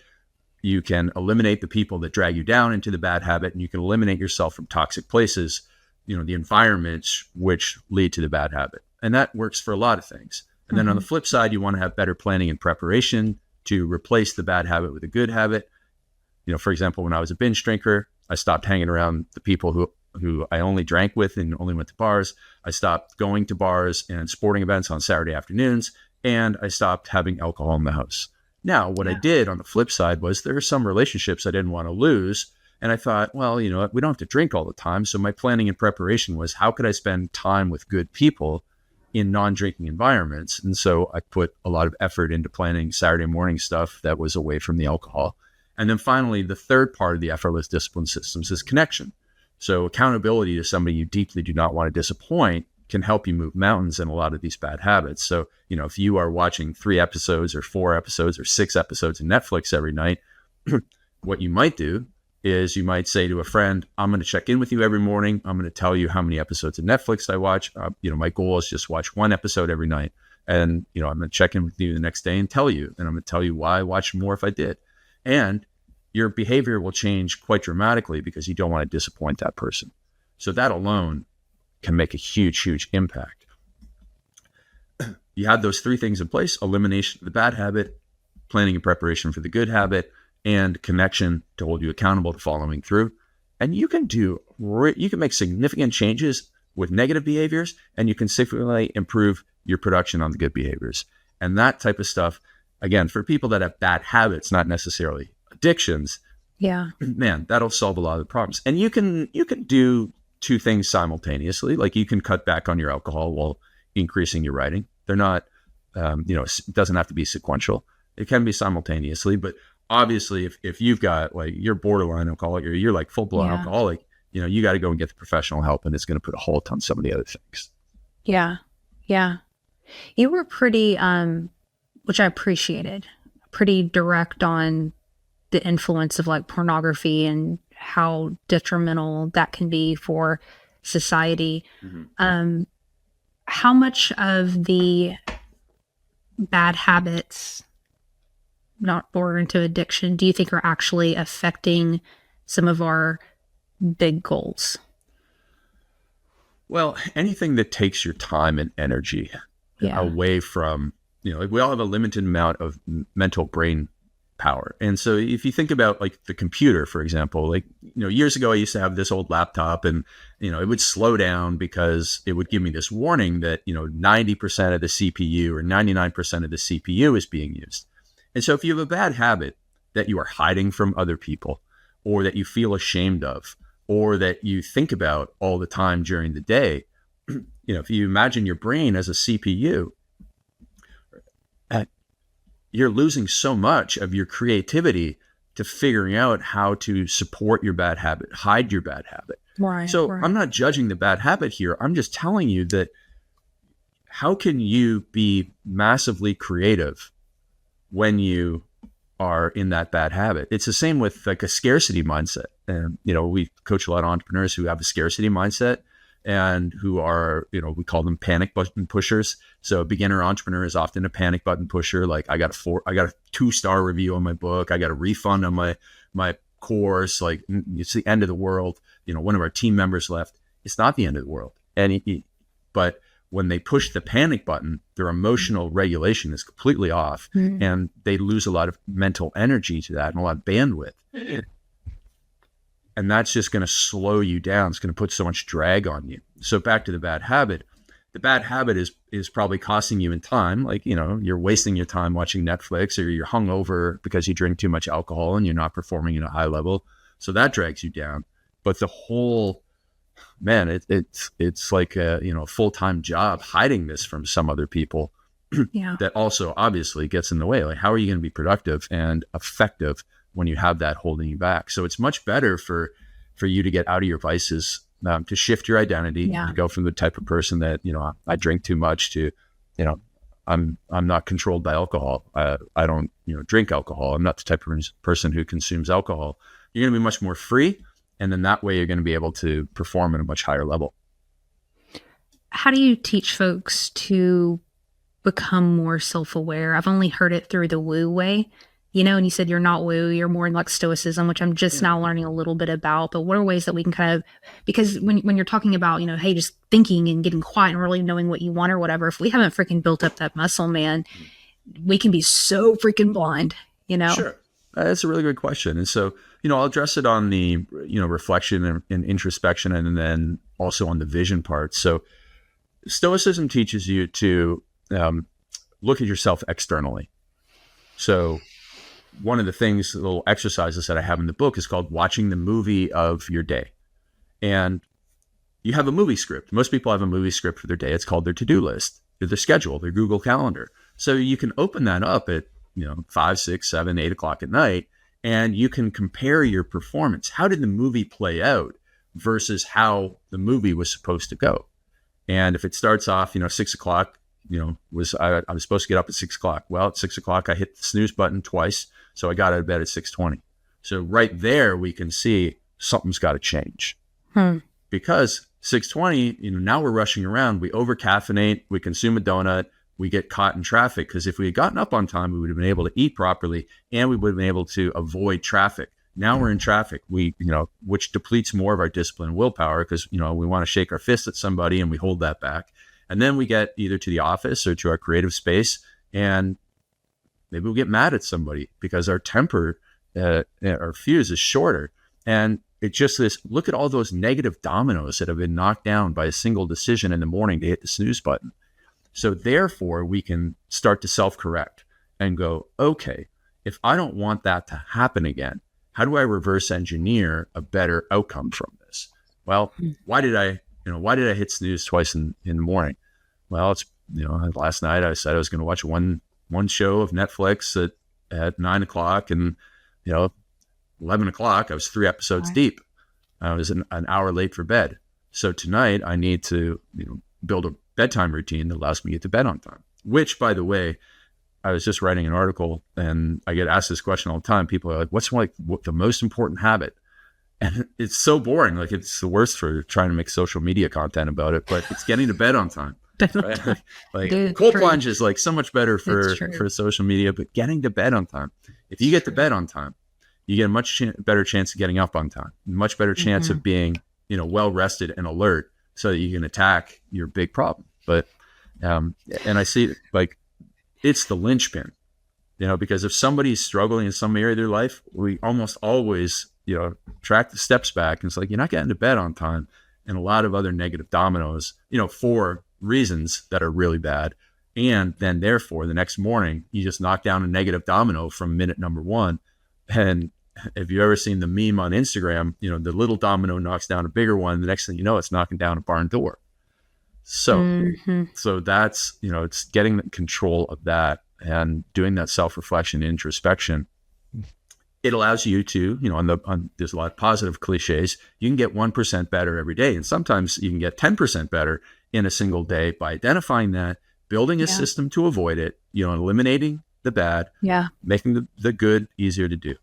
You can eliminate the people that drag you down into the bad habit, and you can eliminate yourself from toxic places, the environments which lead to the bad habit. And that works for a lot of things. And then on the flip side, you want to have better planning and preparation to replace the bad habit with a good habit. For example, when I was a binge drinker, I stopped hanging around the people who I only drank with and only went to bars. I stopped going to bars and sporting events on Saturday afternoons, and I stopped having alcohol in the house. Now, what I did on the flip side was there are some relationships I didn't want to lose. And I thought, well, we don't have to drink all the time. So my planning and preparation was, how could I spend time with good people in non-drinking environments? And so I put a lot of effort into planning Saturday morning stuff that was away from the alcohol. And then finally, the third part of the effortless discipline systems is connection. So accountability to somebody you deeply do not want to disappoint can help you move mountains in a lot of these bad habits. So, if you are watching 3 episodes or 4 episodes or 6 episodes of Netflix every night, what you might do is you might say to a friend, I'm going to check in with you every morning. I'm going to tell you how many episodes of Netflix I watch. My goal is just watch 1 episode every night. And, I'm going to check in with you the next day and tell you, and I'm going to tell you why I watch more if I did. And your behavior will change quite dramatically because you don't want to disappoint that person. So that alone can make a huge, huge impact. You have those 3 things in place: elimination of the bad habit, planning and preparation for the good habit, and connection to hold you accountable to following through. And you can make significant changes with negative behaviors, and you can significantly improve your production on the good behaviors. And that type of stuff, again, for people that have bad habits, not necessarily addictions, man, that'll solve a lot of the problems. And you can do 2 things simultaneously. Like you can cut back on your alcohol while increasing your writing. They're not, it doesn't have to be sequential. It can be simultaneously, but obviously if you've got like, you're borderline alcoholic or you're like full blown alcoholic, you got to go and get the professional help, and it's going to put a halt on some of the other things. Yeah. Yeah. You were pretty, which I appreciated, pretty direct on the influence of like pornography and how detrimental that can be for society. How much of the bad habits, not born into addiction, do you think are actually affecting some of our big goals? Well, anything that takes your time and energy away from, we all have a limited amount of mental brain power. And so if you think about like the computer, for example, like, years ago, I used to have this old laptop and, it would slow down because it would give me this warning that, 90% of the CPU or 99% of the CPU is being used. And so if you have a bad habit that you are hiding from other people, or that you feel ashamed of, or that you think about all the time during the day, if you imagine your brain as a CPU, uh, you're losing so much of your creativity to figuring out how to support your bad habit, hide your bad habit. Right, So right. I'm not judging the bad habit here. I'm just telling you that how can you be massively creative when you are in that bad habit? It's the same with like a scarcity mindset. And, we coach a lot of entrepreneurs who have a scarcity mindset and who are, we call them panic button pushers. So a beginner entrepreneur is often a panic button pusher. Like I got a 2-star review on my book. I got a refund on my course. Like it's the end of the world. One of our team members left. It's not the end of the world. But when they push the panic button, their emotional regulation is completely off, and they lose a lot of mental energy to that and a lot of bandwidth. And that's just going to slow you down. It's going to put so much drag on you. So back to the bad habit. The bad habit is probably costing you in time. Like, you're wasting your time watching Netflix, or you're hungover because you drink too much alcohol and you're not performing at a high level. So that drags you down. But the whole, man, it's like a full-time job hiding this from some other people. Yeah. That also obviously gets in the way. Like, how are you going to be productive and effective when you have that holding you back? So it's much better for you to get out of your vices, to shift your identity, to go from the type of person that, I drink too much to, I'm not controlled by alcohol. I don't, drink alcohol. I'm not the type of person who consumes alcohol. You're going to be much more free. And then that way you're going to be able to perform at a much higher level. How do you teach folks to become more self-aware? I've only heard it through the woo way, and you said you're not woo, you're more in like stoicism, which I'm just now learning a little bit about. But what are ways that we can kind of, because when you're talking about, hey, just thinking and getting quiet and really knowing what you want or whatever, if we haven't freaking built up that muscle, man, we can be so freaking blind, Sure. That's a really good question. And so, I'll address it on the, reflection and introspection, and then also on the vision part. So Stoicism teaches you to look at yourself externally. So one of the things, little exercises that I have in the book is called watching the movie of your day. And you have a movie script. Most people have a movie script for their day. It's called their to-do list, their schedule, their Google Calendar. So you can open that up at 5, 6, 7, 8 o'clock at night, and you can compare your performance. How did the movie play out versus how the movie was supposed to go? And if it starts off, 6 o'clock, I was supposed to get up at 6 o'clock. Well, at 6 o'clock, I hit the snooze button twice. So I got out of bed at 6:20. So right there, we can see something's got to change. Because 6:20, now we're rushing around. We over caffeinate, we consume a donut, we get caught in traffic. Because if we had gotten up on time, we would have been able to eat properly, and we would have been able to avoid traffic. Now we're in traffic, which depletes more of our discipline and willpower, because, we want to shake our fist at somebody and we hold that back. And then we get either to the office or to our creative space, and maybe we'll get mad at somebody because our temper, our fuse is shorter. And it's just this, look at all those negative dominoes that have been knocked down by a single decision in the morning to hit the snooze button. So therefore, we can start to self-correct and go, okay, if I don't want that to happen again, how do I reverse engineer a better outcome from this? Well, why did I hit snooze twice in the morning? Well, it's, last night I said I was going to watch one show of Netflix at 9 o'clock, and, 11 o'clock, I was 3 episodes deep. I was an hour late for bed. So tonight I need to, build a bedtime routine that allows me to get to bed on time, which, by the way, I was just writing an article, and I get asked this question all the time. People are like, what's the most important habit? And it's so boring. Like, it's the worst for trying to make social media content about it, but it's getting to bed on time. Right? Like, Dude, cold plunge is like so much better for social media, but getting to bed on time. If you get to bed on time, you get a much better chance of getting up on time, much better chance of being, well rested and alert, so that you can attack your big problem. But, and I see, like, it's the linchpin, because if somebody's struggling in some area of their life, we almost always, track the steps back. And it's like, you're not getting to bed on time, and a lot of other negative dominoes, for reasons that are really bad. And then therefore the next morning, you just knock down a negative domino from minute number one. And if you've ever seen the meme on Instagram, the little domino knocks down a bigger one. The next thing you know, it's knocking down a barn door. So, Mm-hmm. so that's, it's getting control of that and doing that self-reflection, introspection. It allows you to, there's a lot of positive cliches. You can get 1% better every day. And sometimes you can get 10% better in a single day by identifying that, building a system to avoid it, eliminating the bad, making the good easier to do.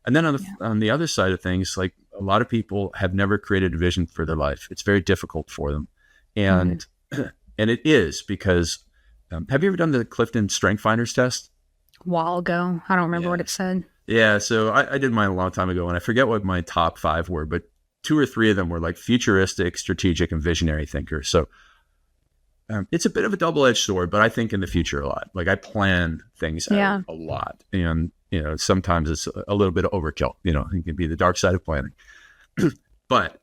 And then on the other side of things, like a lot of people have never created a vision for their life. It's very difficult for them. And, and it is because, have you ever done the Clifton Strength Finders test? A while ago. I don't remember what it said. Yeah, so I did mine a long time ago, and I forget what my top 5 were, but 2 or 3 of them were like futuristic, strategic, and visionary thinkers. So it's a bit of a double-edged sword, but I think in the future a lot. Like I plan things out a lot, and sometimes it's a little bit of overkill. It can be the dark side of planning, but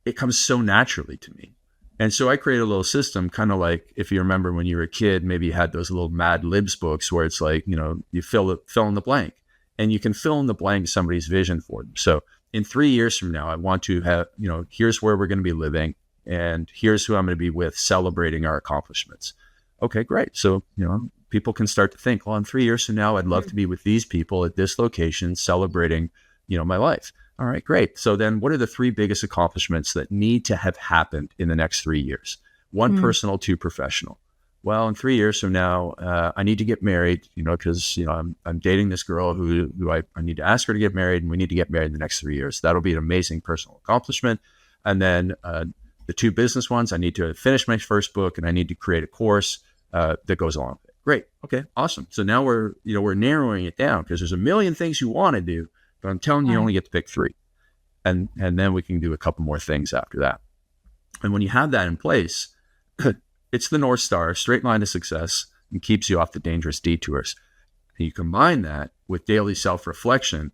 it comes so naturally to me. And so I created a little system, kind of like if you remember when you were a kid, maybe you had those little Mad Libs books where it's like, you fill in the blank. And you can fill in the blank somebody's vision for them. So in 3 years from now, I want to have, here's where we're going to be living and here's who I'm going to be with celebrating our accomplishments. Okay, great. So, people can start to think, well, in 3 years from now, I'd love to be with these people at this location celebrating, my life. All right, great. So then what are the 3 biggest accomplishments that need to have happened in the next 3 years? 1 personal, 2 professional. Well, in 3 years from now, I need to get married, because, I'm dating this girl who I need to ask her to get married, and we need to get married in the next 3 years. That'll be an amazing personal accomplishment. And then the 2 business ones, I need to finish my first book, and I need to create a course that goes along with it. Great. Okay, awesome. So now we're narrowing it down because there's a million things you want to do, but I'm telling you, you only get to pick 3. And then we can do a couple more things after that. And when you have that in place, it's the North Star, straight line to success, and keeps you off the dangerous detours. And you combine that with daily self-reflection,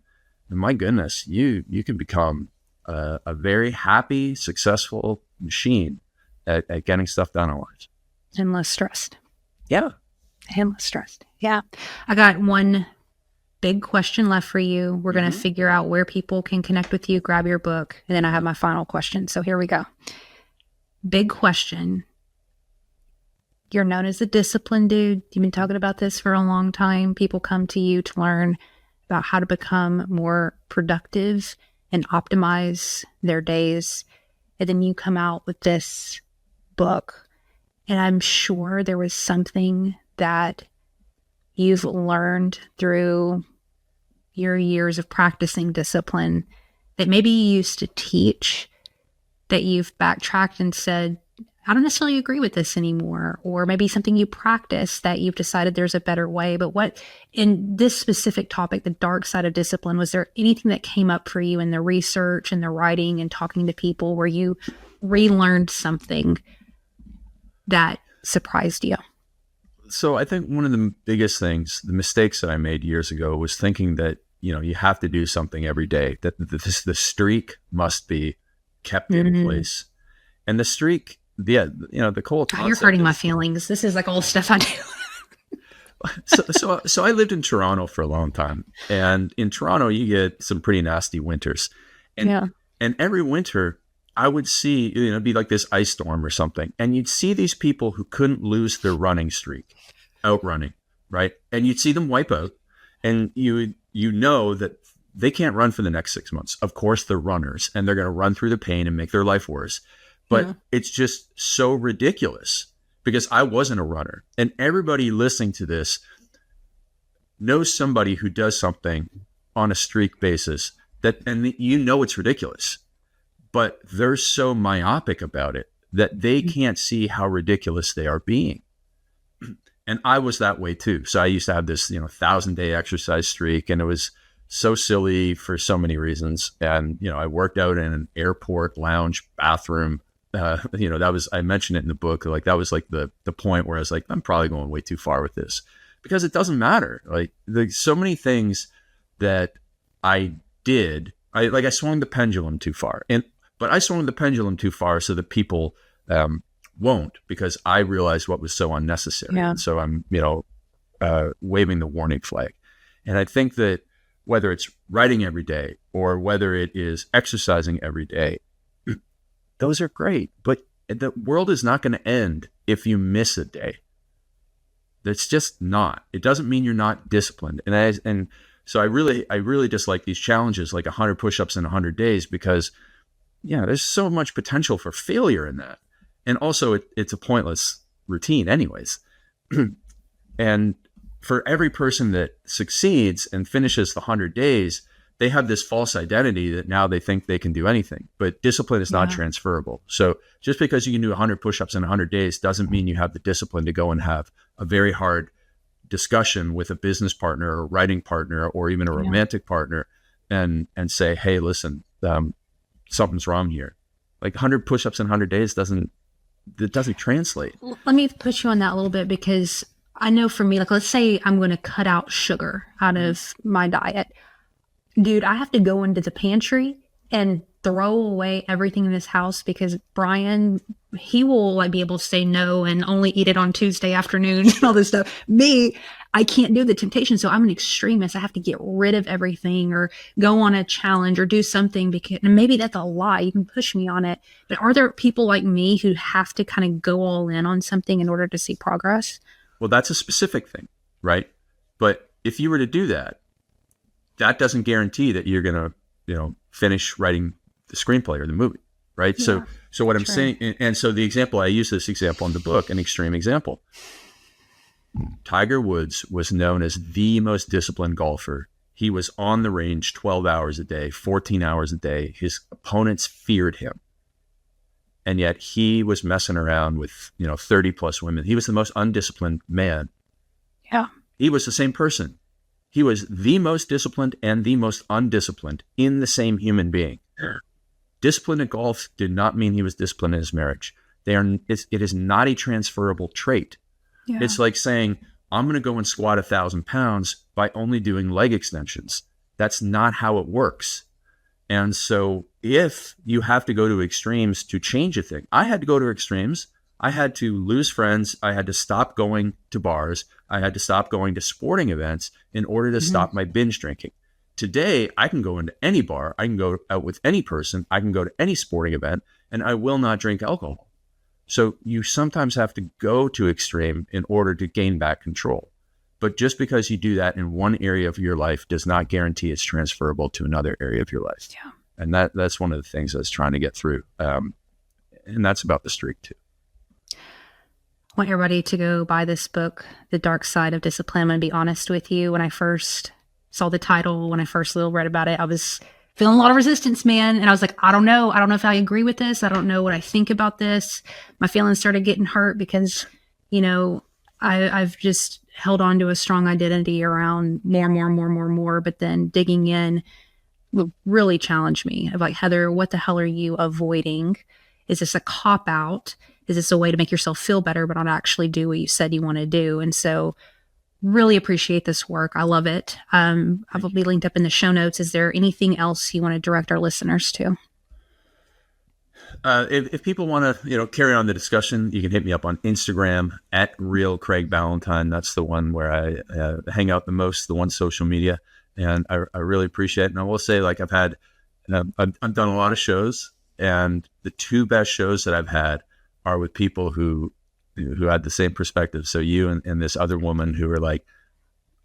and my goodness, you can become a very happy, successful machine at getting stuff done in life. And less stressed. Yeah. And less stressed. Yeah. I got one big question left for you. We're going to figure out where people can connect with you, grab your book, and then I have my final question. So here we go. Big question. You're known as a discipline dude. You've been talking about this for a long time. People come to you to learn about how to become more productive and optimize their days. And then you come out with this book. And I'm sure there was something that you've learned through your years of practicing discipline that maybe you used to teach that you've backtracked and said, I don't necessarily agree with this anymore, or maybe something you practice that you've decided there's a better way. But what, in this specific topic, the dark side of discipline, was there anything that came up for you in the research and the writing and talking to people where you relearned something that surprised you? So I think one of the biggest things, the mistakes that I made years ago was thinking that, you have to do something every day, that the streak must be kept in place. And the streak, the whole concept. You're hurting my feelings. This is like old stuff I do. So I lived in Toronto for a long time, and in Toronto you get some pretty nasty winters, and every winter I would see, it'd be like this ice storm or something, and you'd see these people who couldn't lose their running streak, outrunning, right? And you'd see them wipe out, and you know that they can't run for the next 6 months. Of course, they're runners, and they're going to run through the pain and make their life worse. But it's just so ridiculous because I wasn't a runner. And everybody listening to this knows somebody who does something on a streak basis and it's ridiculous, but they're so myopic about it that they can't see how ridiculous they are being. And I was that way too. So I used to have this, 1,000-day exercise streak, and it was so silly for so many reasons. And, I worked out in an airport lounge bathroom. I mentioned it in the book, like that was like the point where I was like, I'm probably going way too far with this, because it doesn't matter. Like there's so many things that I did. I swung the pendulum too far, but I swung the pendulum too far so that people won't, because I realized what was so unnecessary. Yeah. And so I'm, waving the warning flag. And I think that whether it's writing every day or whether it is exercising every day, those are great. But the world is not going to end if you miss a day. That's just not. It doesn't mean you're not disciplined. And so I really dislike these challenges, like 100 push-ups in 100 days, because there's so much potential for failure in that. And also it's a pointless routine anyways. And for every person that succeeds and finishes the 100 days, they have this false identity that now they think they can do anything. But discipline is not transferable. So just because you can do 100 push-ups in 100 days doesn't mean you have the discipline to go and have a very hard discussion with a business partner or writing partner or even a romantic partner and say, hey, listen, something's wrong here. Like 100 push-ups in 100 days doesn't translate. Let me push you on that a little bit, because I know for me, like, let's say I'm going to cut out sugar out of my diet. Dude, I have to go into the pantry and throw away everything in this house, because Brian, he will like be able to say no and only eat it on Tuesday afternoons and all this stuff. Me, I can't do the temptation. So I'm an extremist. I have to get rid of everything or go on a challenge or do something, because, and maybe that's a lie. You can push me on it. But are there people like me who have to kind of go all in on something in order to see progress? Well, that's a specific thing, right? But if you were to do that, that doesn't guarantee that you're going to, finish writing the screenplay or the movie, right? Yeah, so what I'm saying, and so the example, I use this example in the book, an extreme example. Tiger Woods was known as the most disciplined golfer. He was on the range 12 hours a day, 14 hours a day. His opponents feared him. And yet he was messing around with, 30 plus women. He was the most undisciplined man. Yeah. He was the same person. He was the most disciplined and the most undisciplined in the same human being. Discipline at golf did not mean he was disciplined in his marriage. It is not a transferable trait. Yeah. It's like saying, I'm going to go and squat 1,000 pounds by only doing leg extensions. That's not how it works. And so if you have to go to extremes to change a thing, I had to go to extremes. I had to lose friends. I had to stop going to bars. I had to stop going to sporting events in order to stop my binge drinking. Today, I can go into any bar. I can go out with any person. I can go to any sporting event, and I will not drink alcohol. So you sometimes have to go to extreme in order to gain back control. But just because you do that in one area of your life does not guarantee it's transferable to another area of your life. Yeah. And that's one of the things I was trying to get through. And that's about the streak too. I want everybody to go buy this book, The Dark Side of Discipline. I'm going to be honest with you. When I first saw the title, when I first read about it, I was feeling a lot of resistance, man. And I was like, I don't know. I don't know if I agree with this. I don't know what I think about this. My feelings started getting hurt because, I've just held on to a strong identity around more. But then digging in will really challenge me of like, Heather, what the hell are you avoiding? Is this a cop out? Is this a way to make yourself feel better, but not actually do what you said you want to do? And so really appreciate this work. I love it. I will be linked up in the show notes. Is there anything else you want to direct our listeners to? If people want to, carry on the discussion, you can hit me up on Instagram at Real Craig Ballantyne. That's the one where I hang out the most, the one social media. And I really appreciate it. And I will say, like, I've done a lot of shows, and the two best shows that I've had are with people who had the same perspective. So you and this other woman who were like,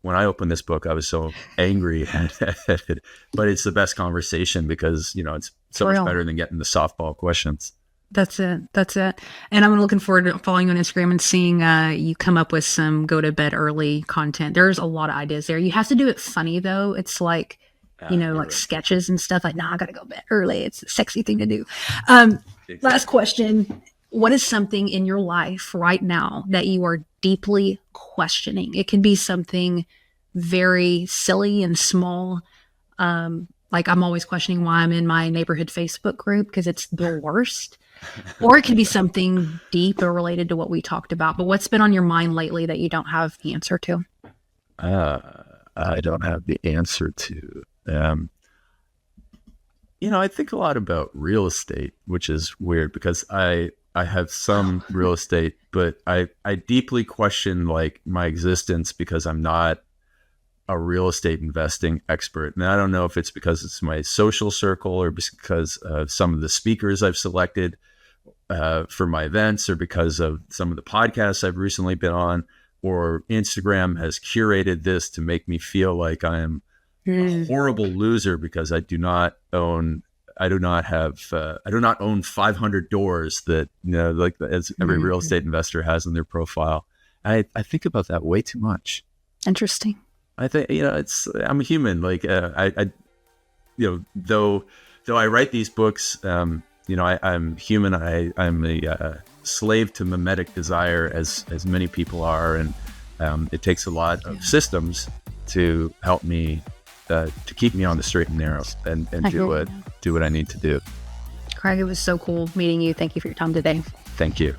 when I opened this book, I was so angry at it, but it's the best conversation because, it's so much better than getting the softball questions. That's it. And I'm looking forward to following you on Instagram and seeing you come up with some go to bed early content. There's a lot of ideas there. You have to do it funny though. It's like, like sketches and stuff like, I got to go to bed early. It's a sexy thing to do. Exactly. Last question. What is something in your life right now that you are deeply questioning? It can be something very silly and small. Like I'm always questioning why I'm in my neighborhood Facebook group because it's the worst. Or it could be something deep or related to what we talked about. But what's been on your mind lately that you don't have the answer to? I don't have the answer to. I think a lot about real estate, which is weird because I I have some real estate, but I deeply question like my existence because I'm not a real estate investing expert. And I don't know if it's because it's my social circle or because of some of the speakers I've selected for my events, or because of some of the podcasts I've recently been on, or Instagram has curated this to make me feel like I am a horrible loser because I do not own 500 doors that, like as every real estate investor has in their profile. I think about that way too much. Interesting. I think, I'm a human. Like, though I write these books, I'm human. I'm a slave to mimetic desire, as many people are. And it takes a lot of systems to help me, to keep me on the straight and narrow and do what I need to do. Craig, it was so cool meeting you. Thank you for your time today. Thank you.